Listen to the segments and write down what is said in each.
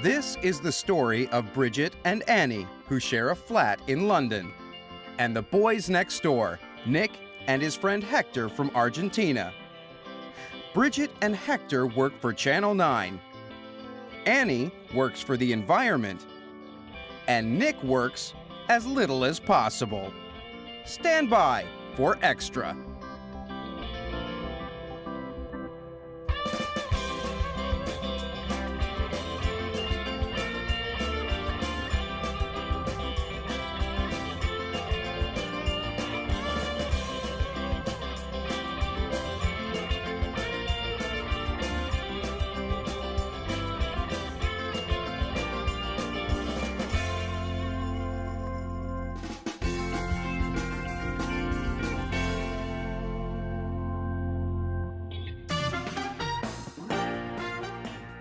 This is the story of Bridget and Annie, who share a flat in London, and the boys next door, Nick and his friend Hector from Argentina. Bridget and Hector work for Channel 9. Annie works for the environment, and Nick works as little as possible. Stand by for Extra.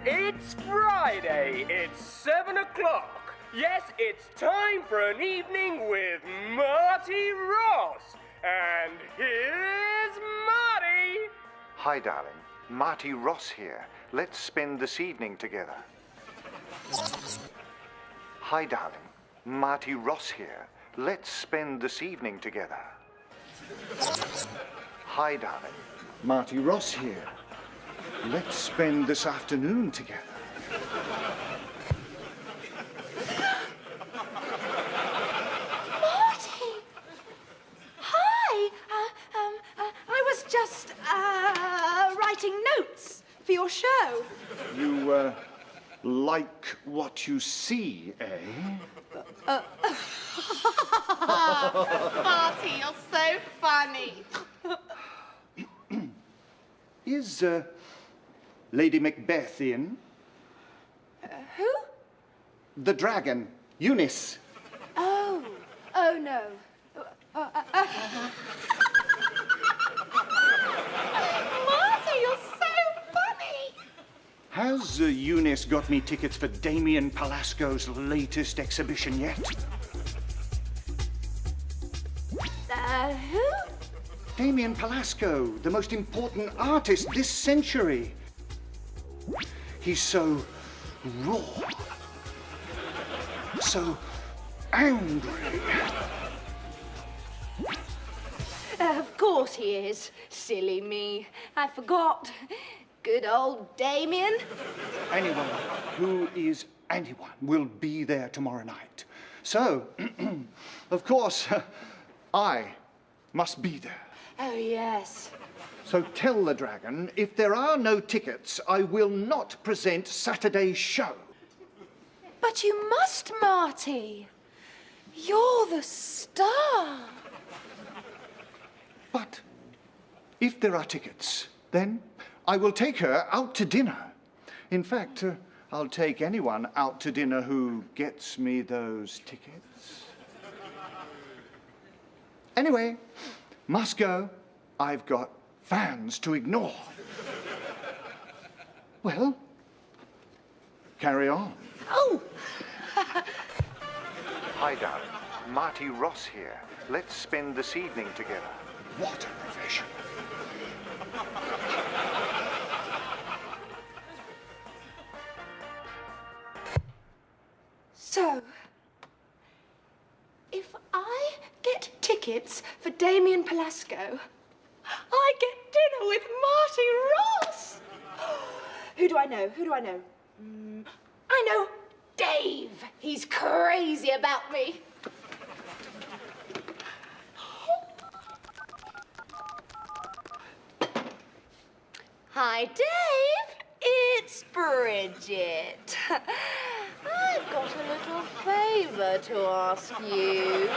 It's Friday, it's 7 o'clock. Yes, it's time for an evening with Marty Ross. And here's Marty. Hi, darling. Marty Ross here. Let's spend this evening together. Hi, darling. Marty Ross here. Let's spend this evening together. Hi, darling. Marty Ross here. Let's spend this afternoon together. Marty! Hi! I was just, writing notes for your show. You, like what you see, eh? Marty, you're so funny. Is, Lady Macbeth in? Who? The dragon, Eunice. Oh no. Marty, you're so funny. Has Eunice got me tickets for Damien Palasco's latest exhibition yet? Who? Damien Palasco, the most important artist this century. He's so raw, so angry. Of course he is. Silly me. I forgot. Good old Damien. Anyone who is anyone will be there tomorrow night. So, of course, I must be there. Oh, yes. So tell the dragon, if there are no tickets, I will not present Saturday's show. But you must, Marty. You're the star. But if there are tickets, then I will take her out to dinner. In fact, I'll take anyone out to dinner who gets me those tickets. Anyway, must go. I've got fans to ignore. Well, carry on. Oh! Hi, darling. Marty Ross here. Let's spend this evening together. What a profession. So, if I get tickets for Damien Palasco, I get dinner with Marty Ross. Who do I know? I know Dave. He's crazy about me. Hi, Dave. It's Bridget. I've got a little favor to ask you.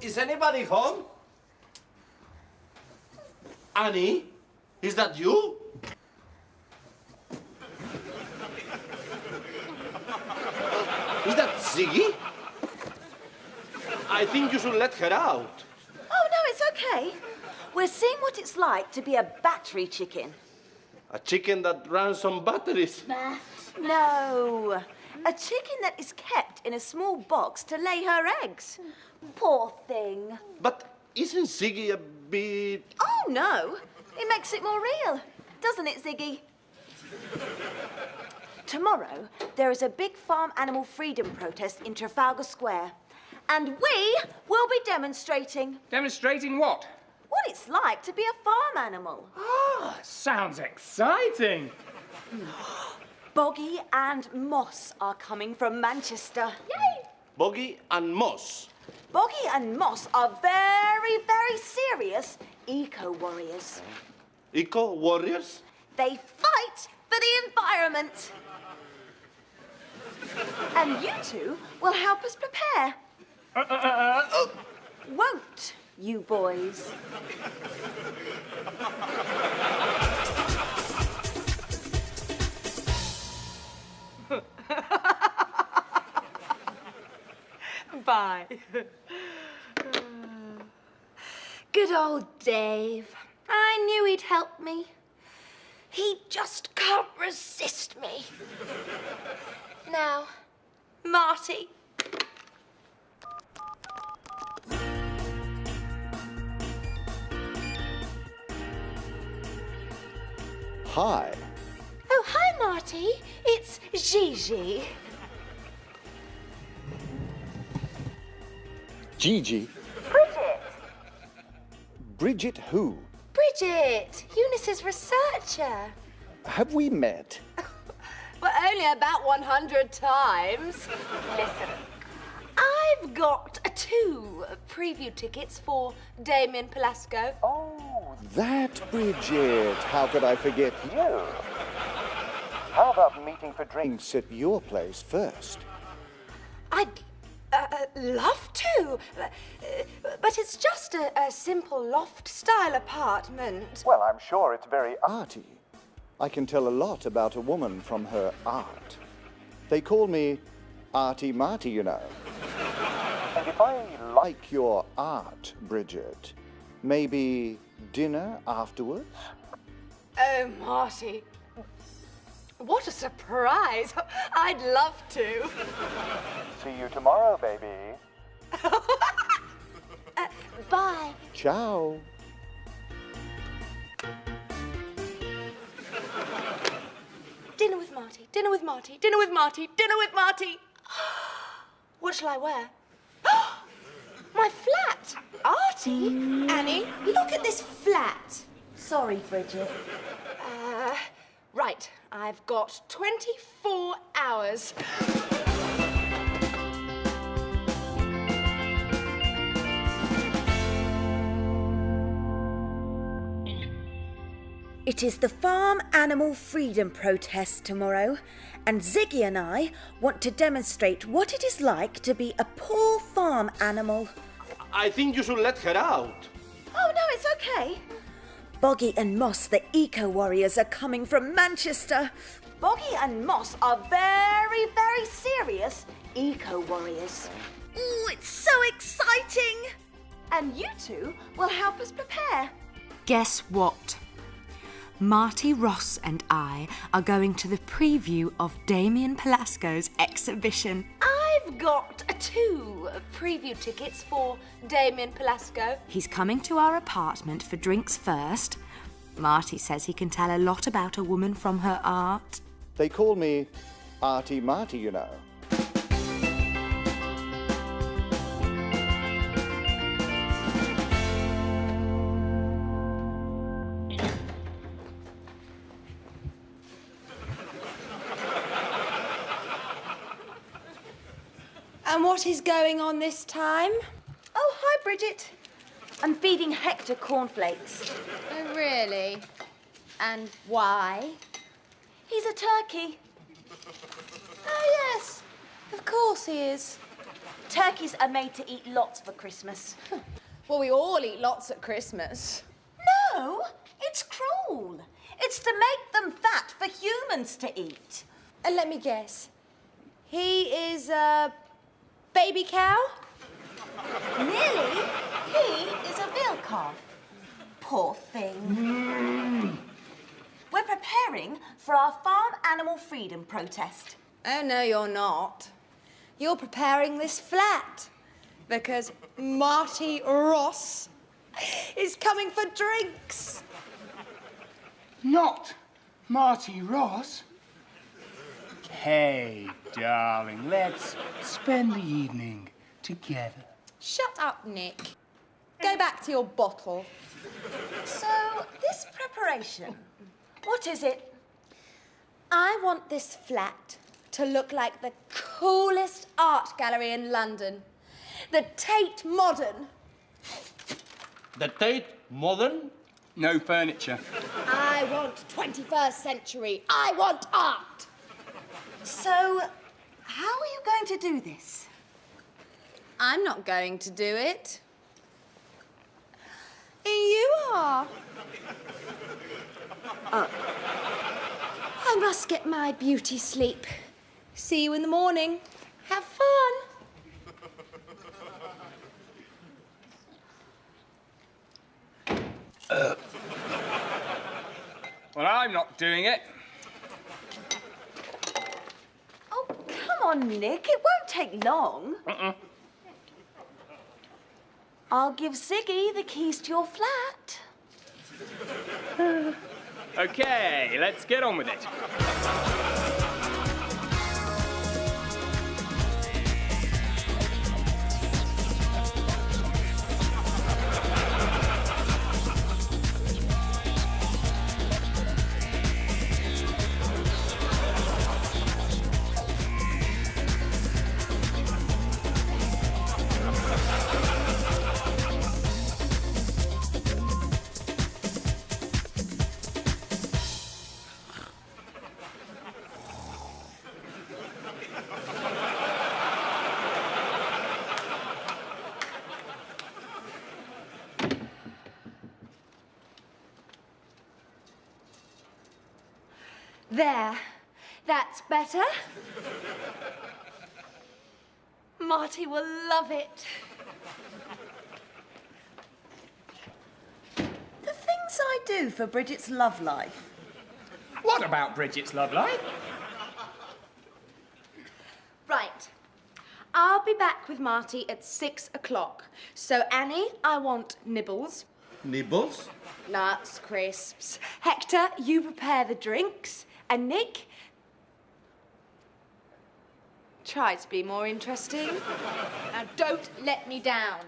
Is anybody home? Annie, is that you? Is that Ziggy? I think you should let her out. it's okay. We're seeing what it's like to be a battery chicken. A chicken that runs on batteries. No, a chicken that is kept in a small box to lay her eggs. Poor thing. But isn't Ziggy a bit... Oh, no. It makes it more real, doesn't it, Ziggy? Tomorrow, there is a big farm animal freedom protest in Trafalgar Square. And we will be demonstrating. Demonstrating what? What it's like to be a farm animal. Ah, sounds exciting. Boggy and Moss are coming from Manchester. Yay! Boggy and Moss? Boggy and Moss are very, very serious eco-warriors. Eco-warriors? They fight for the environment. And you two will help us prepare. Won't you, boys? Bye. Good old Dave. I knew he'd help me. He just can't resist me. Now, Marty. Hi. Oh, hi, Marty. It's Gigi. Gigi. Bridget. Bridget who? Bridget, Eunice's researcher. Have we met? Well, only about 100 times. Listen, I've got 2 preview tickets for Damien Pelasco. Oh, that Bridget. How could I forget you? How about meeting for drinks at your place first? I'd love to, but it's just a simple loft-style apartment. Well, I'm sure it's very arty. I can tell a lot about a woman from her art. They call me Arty Marty, you know. And if I like your art, Bridget, maybe dinner afterwards? Oh, Marty. What a surprise. I'd love to. See you tomorrow, baby. Bye. Ciao. Dinner with Marty, dinner with Marty, dinner with Marty, dinner with Marty. What shall I wear? My flat. Artie? Annie, look at this flat. Sorry, Bridget. Right, I've got 24 hours. It is the Farm Animal Freedom Protest tomorrow, and Ziggy and I want to demonstrate what it is like to be a poor farm animal. I think you should let her out. Oh, no, it's okay. Boggy and Moss, the eco-warriors, are coming from Manchester. Boggy and Moss are very, very serious eco-warriors. Ooh, it's so exciting! And you two will help us prepare. Guess what? Marty Ross and I are going to the preview of Damien Pelasco's exhibition. I've got 2 preview tickets for Damien Pelasco. He's coming to our apartment for drinks first. Marty says he can tell a lot about a woman from her art. They call me Arty Marty, you know. And what is going on this time? Oh, hi, Bridget. I'm feeding Hector cornflakes. Oh, really? And why? He's a turkey. Oh, yes. Of course he is. Turkeys are made to eat lots for Christmas. Well, we all eat lots at Christmas. No, it's cruel. It's to make them fat for humans to eat. And let me guess. He is a baby cow? Nearly. He is a veal calf. Poor thing. We're preparing for our farm animal freedom protest. Oh, no, you're not. You're preparing this flat because Marty Ross is coming for drinks. Not Marty Ross. Hey, darling, let's spend the evening together. Shut up, Nick. Go back to your bottle. So, this preparation, what is it? I want this flat to look like the coolest art gallery in London. The Tate Modern. The Tate Modern? No furniture. I want 21st century. I want art. So, how are you going to do this? I'm not going to do it. You are. I must get my beauty sleep. See you in the morning. Have fun. Well, I'm not doing it. Oh, come on, Nick. It won't take long. I'll give Ziggy the keys to your flat. Okay, let's get on with it. There. That's better. Marty will love it. The things I do for Bridget's love life. What about Bridget's love life? Right. I'll be back with Marty at 6 o'clock. So, Annie, I want nibbles. Nibbles? Nuts, crisps. Hector, you prepare the drinks. And Nick, try to be more interesting. Now, don't let me down.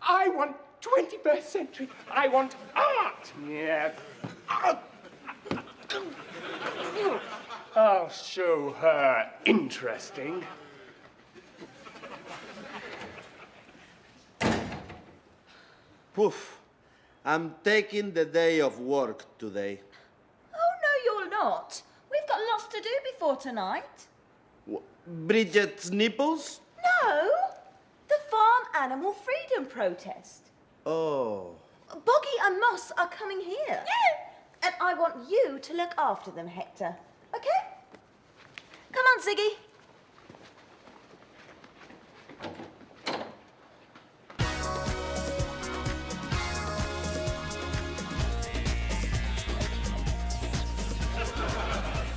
I want 21st century. I want art. Yeah. I'll show her interesting. Poof. I'm taking the day of work today. Oh, no, you're not. We've got lots to do before tonight. Bridget's nipples? No, the farm animal freedom protest. Oh. Boggy and Moss are coming here. Yeah. And I want you to look after them, Hector. Okay? Come on, Ziggy.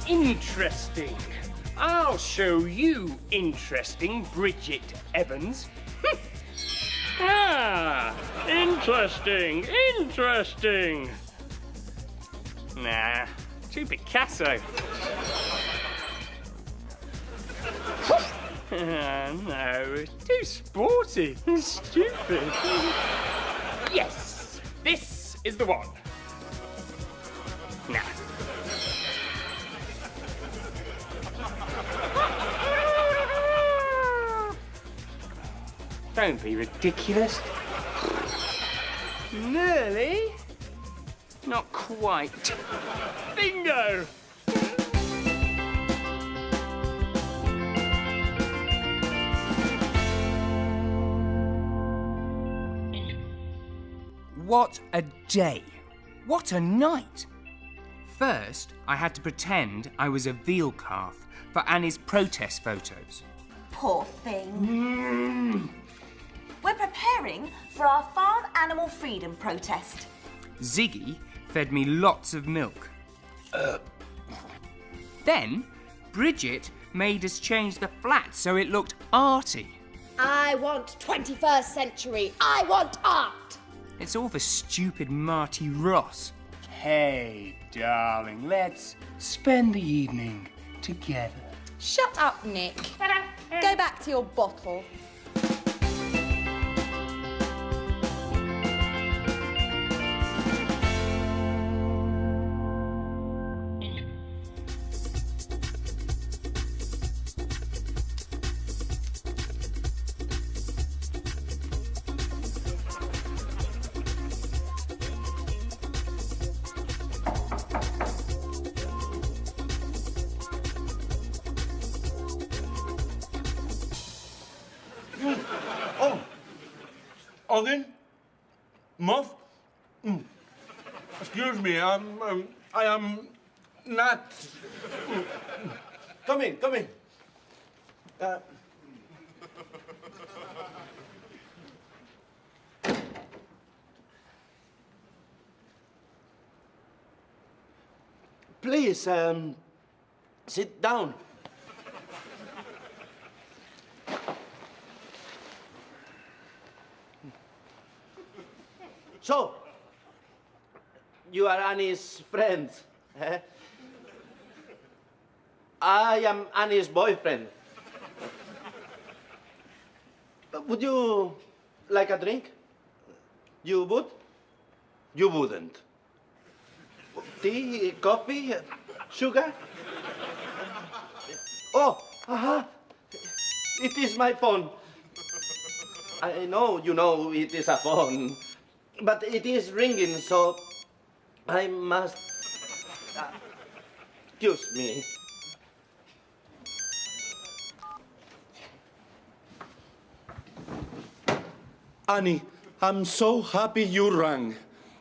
Interesting. I'll show you interesting, Bridget Evans. Interesting, interesting. Nah, too Picasso. No, too sporty, stupid. Yes, this is the one. Nah. Don't be ridiculous. Nearly. Not quite. Bingo! What a day. What a night. First, I had to pretend I was a veal calf for Annie's protest photos. poor thing. We're preparing for our farm animal freedom protest. Ziggy fed me lots of milk. Then Bridget made us change the flat so it looked arty. I want 21st century. I want art. It's all for stupid Marty Ross. Hey, darling, let's spend the evening together. Shut up, Nick. Go back to your bottle. Ogden? Muff? Excuse me, I am not... Come in, come in. Please, sit down. So, you are Annie's friend, eh? I am Annie's boyfriend. Would you like a drink? You would? You wouldn't. Tea, coffee, sugar? Oh, it is my phone. I know you know it is a phone. But it is ringing, so I must... excuse me. Annie, I'm so happy you rang.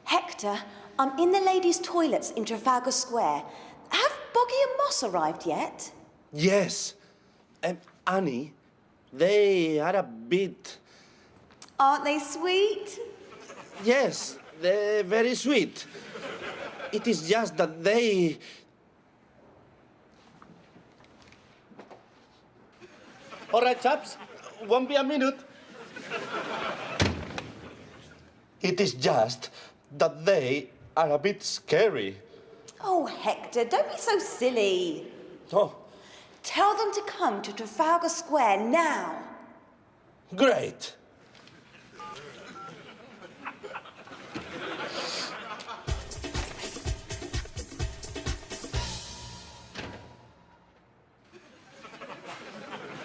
Hector, I'm in the ladies' toilets in Trafalgar Square. Have Boggy and Moss arrived yet? Yes. Annie, they are a bit... Aren't they sweet? Yes, they're very sweet. It is just that they... All right, chaps. Won't be a minute. It is just that they are a bit scary. Oh, Hector, don't be so silly. Oh. Tell them to come to Trafalgar Square now. Great.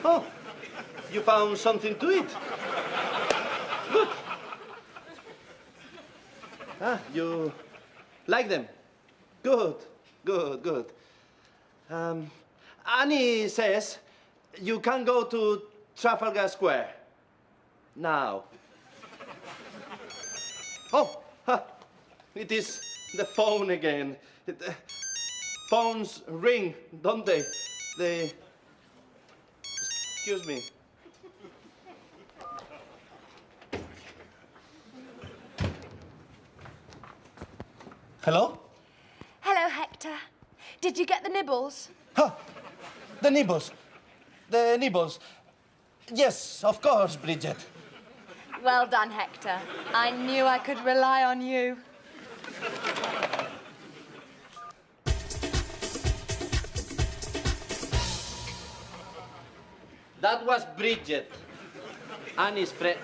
Oh, you found something to eat. Good. You like them? Good, good, good. Annie says you can go to Trafalgar Square now. Oh, it is the phone again. Phones ring, don't they? They... Excuse me. Hello? Hello, Hector. Did you get the nibbles? The nibbles. The nibbles. Yes, of course, Bridget. Well done, Hector. I knew I could rely on you. That was Bridget, Annie's friend.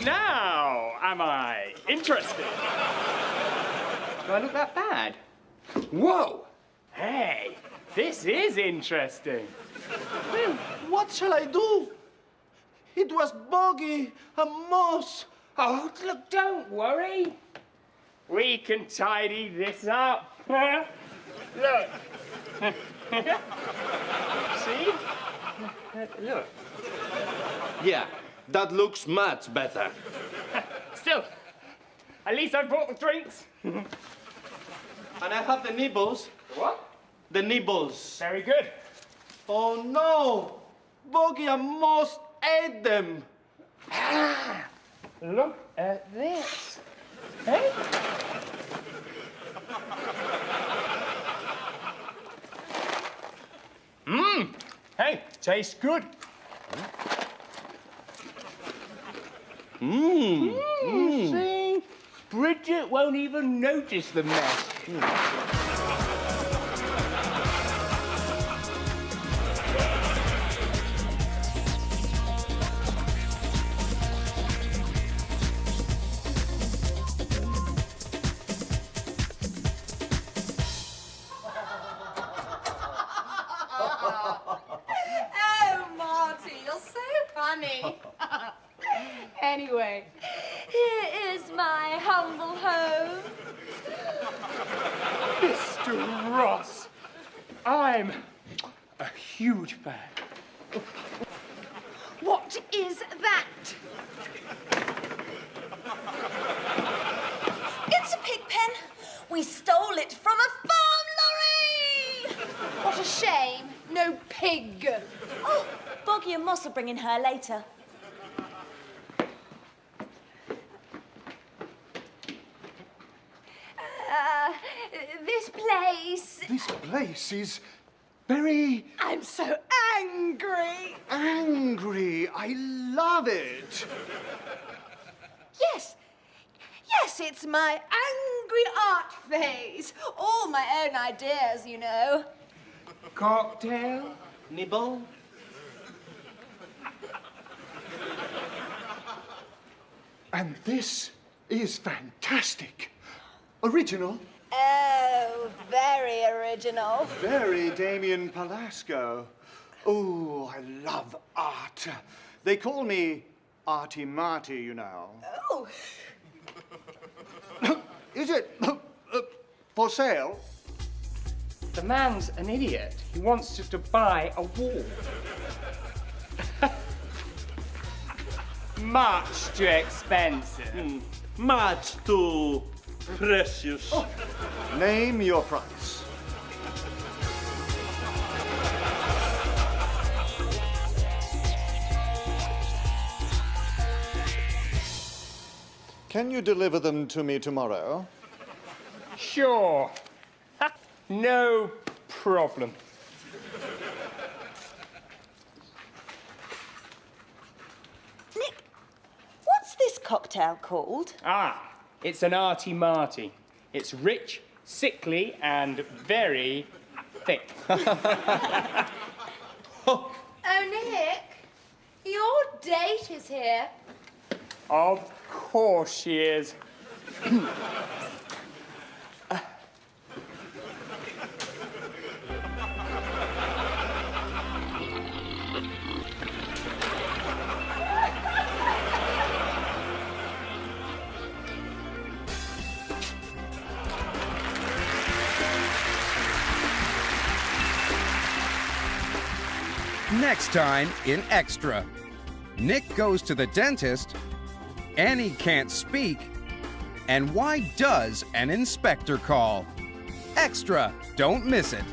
Now, am I interested? Do I look that bad? Whoa! Hey, this is interesting. Well, what shall I do? It was Boggy and Moss. Oh, look, don't worry. We can tidy this up. Look. See? Look. Yeah, that looks much better. Still, at least I brought the drinks. And I have the nibbles. What? The nibbles. Very good. Oh no! Boggy and Moss ate them. Look at this. Hey? Mmm. Hey, tastes good. See? Bridget won't even notice the mess. Oh, Marty, you're so funny. Anyway, here is my humble home. Mr. Ross, I'm a huge fan. What is that? It's a pig pen. We stole it from a farm lorry. What a shame. No pig. Oh, Boggy and Moss are bringing her later. This place. This place is very I'm so angry. angry. I love it. Yes. Yes, it's my angry art phase. All my own ideas, you know. Cocktail? Nibble. And this is fantastic. Original, Oh, very original. very Damien Palasco. Oh, I love art. They call me Artie Marty, you know. Oh. Is it for sale? The man's an idiot. He wants us to buy a wall. Much too expensive. Much too precious. Name your price. Can you deliver them to me tomorrow? Sure. No problem. Nick, what's this cocktail called? Ah, it's an Artie Marty. It's rich, sickly, and very thick. Oh, Nick, your date is here. Of course she is. Next time in Extra, Nick goes to the dentist, Annie can't speak, and why does an inspector call? Extra, don't miss it.